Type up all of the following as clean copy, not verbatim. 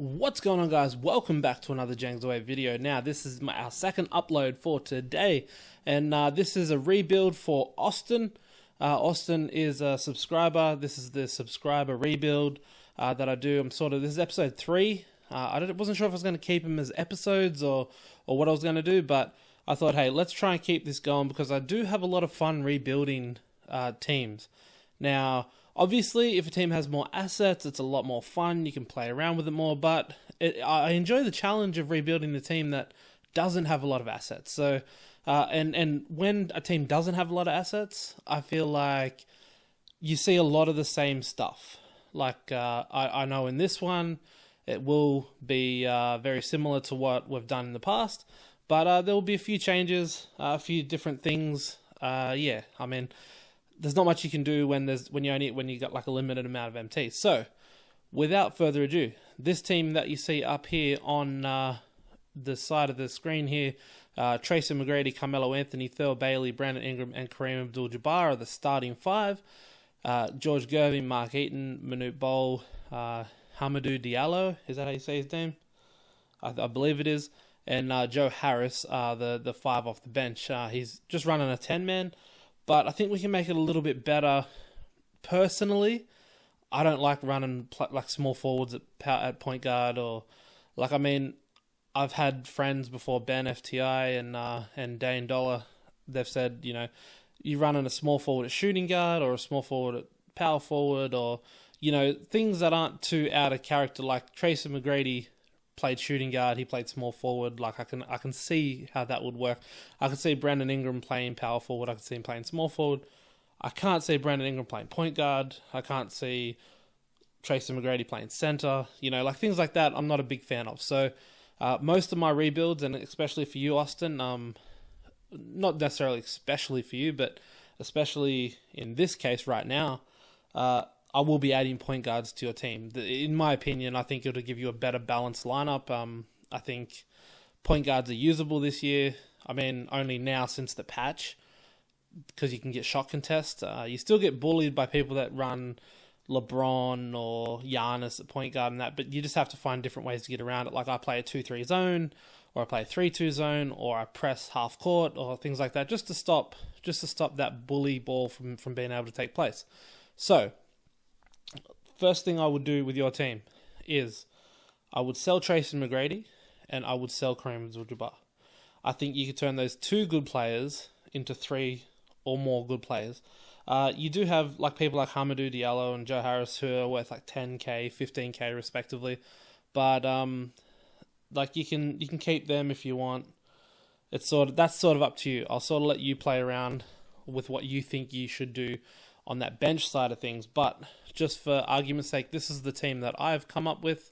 What's going on, guys? Welcome back to another Jangs Away video. Now, this is our second upload for today, and this is a rebuild for Austin. Austin is a subscriber. This is the subscriber rebuild that I do. This is episode 3. I wasn't sure if I was going to keep them as episodes or what I was going to do, but I thought, hey, let's try and keep this going because I do have a lot of fun rebuilding teams. Now, obviously, if a team has more assets, it's a lot more fun. You can play around with it more, but I enjoy the challenge of rebuilding the team that doesn't have a lot of assets. So, and when a team doesn't have a lot of assets, I feel like you see a lot of the same stuff. Like, I know in this one, it will be very similar to what we've done in the past, but there will be a few changes, a few different things. Yeah, I mean, there's not much you can do when you got like a limited amount of MT. So, without further ado, this team that you see up here on the side of the screen here, Tracy McGrady, Carmelo Anthony, Thurl Bailey, Brandon Ingram, and Kareem Abdul-Jabbar are the starting 5. George Gervin, Mark Eaton, Manute Bol, Hamidou Diallo, is that how you say his name? I believe it is. And Joe Harris, the 5 off the bench. He's just running a 10-man. But I think we can make it a little bit better. Personally, I don't like running like small forwards at point guard I've had friends before, Ben FTI and Dane Dollar. They've said, you running a small forward at shooting guard or a small forward at power forward or things that aren't too out of character. Like Tracy McGrady played shooting guard, he played small forward. Like I can see how that would work. I can see Brandon Ingram playing power forward. I can see him playing small forward. I can't see Brandon Ingram playing point guard. I can't see Tracy McGrady playing center. Like things like that, I'm not a big fan of. So most of my rebuilds, and especially for you, Austin, not necessarily especially for you, but especially in this case right now, I will be adding point guards to your team. In my opinion, I think it'll give you a better balanced lineup. I think point guards are usable this year. I mean, only now since the patch, because you can get shot contests. You still get bullied by people that run LeBron or Giannis at point guard and that, but you just have to find different ways to get around it. Like I play a 2-3 zone, or I play a 3-2 zone, or I press half court, or things like that, just to stop that bully ball from being able to take place. So, first thing I would do with your team is I would sell Tracy McGrady and I would sell Kareem Abdul-Jabbar. I think you could turn those 2 good players into 3 or more good players. You do have people like Hamidou Diallo and Joe Harris who are worth like 10k, 15k respectively, but you can keep them if you want. That's sort of up to you. I'll sort of let you play around with what you think you should do on that bench side of things, but just for argument's sake, this is the team that I've come up with.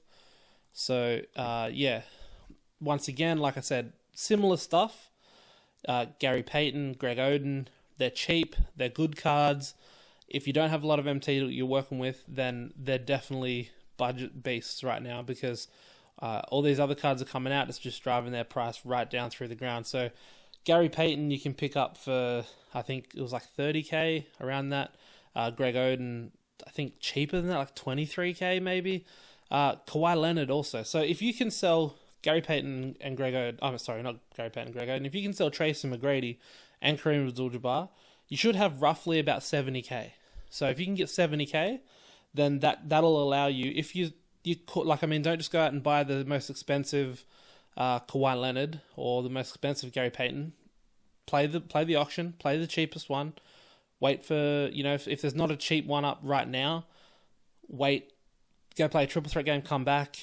So, yeah, once again, like I said, similar stuff. Gary Payton, Greg Oden, they're cheap, they're good cards. If you don't have a lot of MT that you're working with, then they're definitely budget beasts right now because all these other cards are coming out. It's just driving their price right down through the ground. So, Gary Payton you can pick up for, I think it was like 30k, around that. Greg Oden, I think cheaper than that, like 23k maybe. Kawhi Leonard also. So if you can sell Gary Payton and Greg Oden, I'm sorry, not Gary Payton and Greg Oden. If you can sell Tracy McGrady and Kareem Abdul-Jabbar, you should have roughly about 70k. So if you can get 70k, then that'll allow you, if you don't just go out and buy the most expensive Kawhi Leonard or the most expensive Gary Payton. Play the auction, play the cheapest one. Wait for, if there's not a cheap one up right now, wait, go play a triple threat game, come back,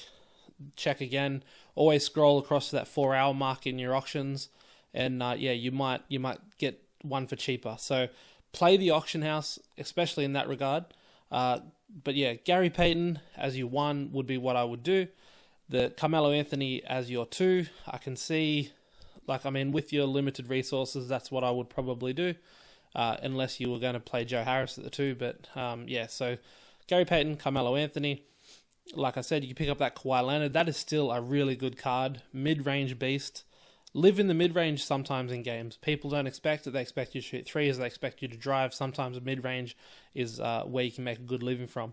check again. Always scroll across to that 4-hour mark in your auctions, and you might get one for cheaper. So play the auction house, especially in that regard. But yeah, Gary Payton as your 1 would be what I would do. The Carmelo Anthony as your 2, I can see, with your limited resources, that's what I would probably do. Unless you were going to play Joe Harris at the 2. But, so Gary Payton, Carmelo Anthony. Like I said, you can pick up that Kawhi Leonard. That is still a really good card. Mid-range beast. Live in the mid-range sometimes in games. People don't expect it. They expect you to shoot 3s. They expect you to drive. Sometimes mid-range is where you can make a good living from.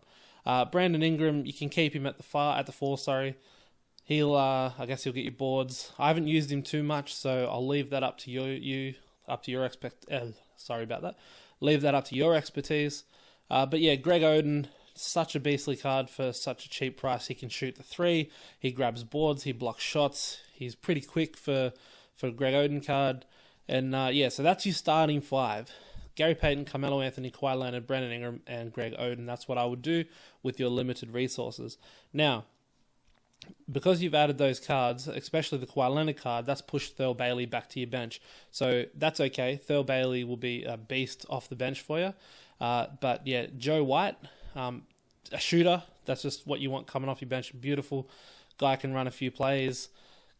Brandon Ingram, you can keep him at the 4, He'll, I guess he'll get you boards. I haven't used him too much, so I'll leave that up to sorry about that. Leave that up to your expertise. But yeah, Greg Oden, such a beastly card for such a cheap price. He can shoot the three. He grabs boards. He blocks shots. He's pretty quick for a Greg Oden card. And yeah, so that's your starting five. Gary Payton, Carmelo Anthony, Kawhi Leonard, Brandon Ingram, and Greg Oden. That's what I would do with your limited resources. Now, because you've added those cards, especially the Kawhi Leonard card, that's pushed Thurl Bailey back to your bench. So that's okay. Thurl Bailey will be a beast off the bench for you. But yeah, Joe White, a shooter. That's just what you want coming off your bench. Beautiful guy, can run a few plays,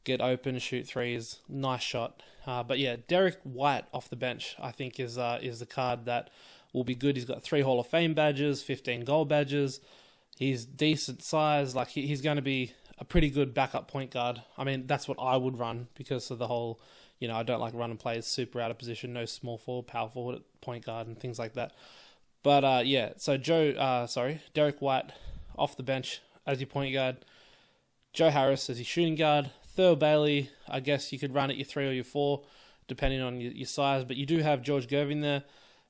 get open, shoot threes. Nice shot. But yeah, Derek White off the bench, I think is the card that will be good. He's got 3 Hall of Fame badges, 15 gold badges. He's decent size. Like he's going to be a pretty good backup point guard. I mean, that's what I would run because of the whole, I don't like running players super out of position. No small forward, power forward, point guard, and things like that. But yeah, so Derek White off the bench as your point guard. Joe Harris as your shooting guard. Thurl Bailey, I guess you could run at your 3 or your 4, depending on your size. But you do have George Gervin there.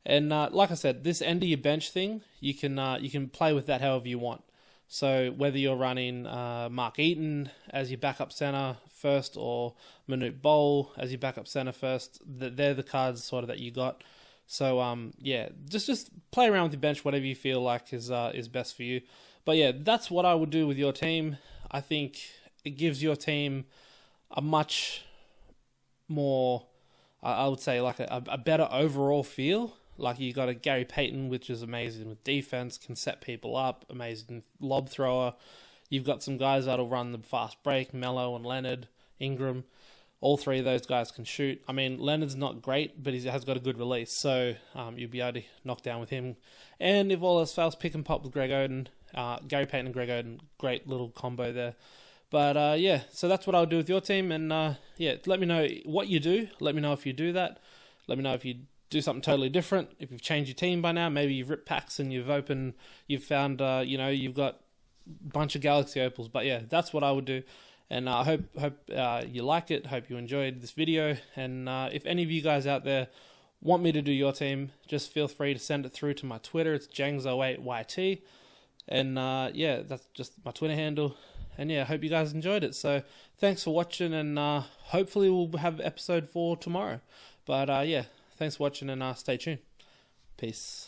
And like I said, this end of your bench thing, you can play with that however you want. So whether you're running Mark Eaton as your backup center first or Manute Bol as your backup center first, they're the cards sort of that you got. So yeah, just play around with your bench, whatever you feel like is best for you. But yeah, that's what I would do with your team. I think it gives your team a much more, I would say, like a better overall feel. Like you got a Gary Payton, which is amazing with defense, can set people up, amazing lob thrower. You've got some guys that'll run the fast break, Melo and Leonard, Ingram. All 3 of those guys can shoot. I mean, Leonard's not great, but he has got a good release, so you'll be able to knock down with him. And if all else fails, pick and pop with Greg Oden. Gary Payton and Greg Oden, great little combo there. But yeah, so that's what I'll do with your team. And yeah, let me know what you do. Let me know if you do that. Let me know if you do something totally different. If you've changed your team by now, maybe you've ripped packs and you've found, you've got a bunch of Galaxy Opals. But yeah, that's what I would do. And I hope you like it. Hope you enjoyed this video. And if any of you guys out there want me to do your team, just feel free to send it through to my Twitter. It's Jangs08YT. And yeah, that's just my Twitter handle. And yeah, I hope you guys enjoyed it. So thanks for watching, and hopefully we'll have episode 4 tomorrow. But yeah, thanks for watching, and stay tuned. Peace.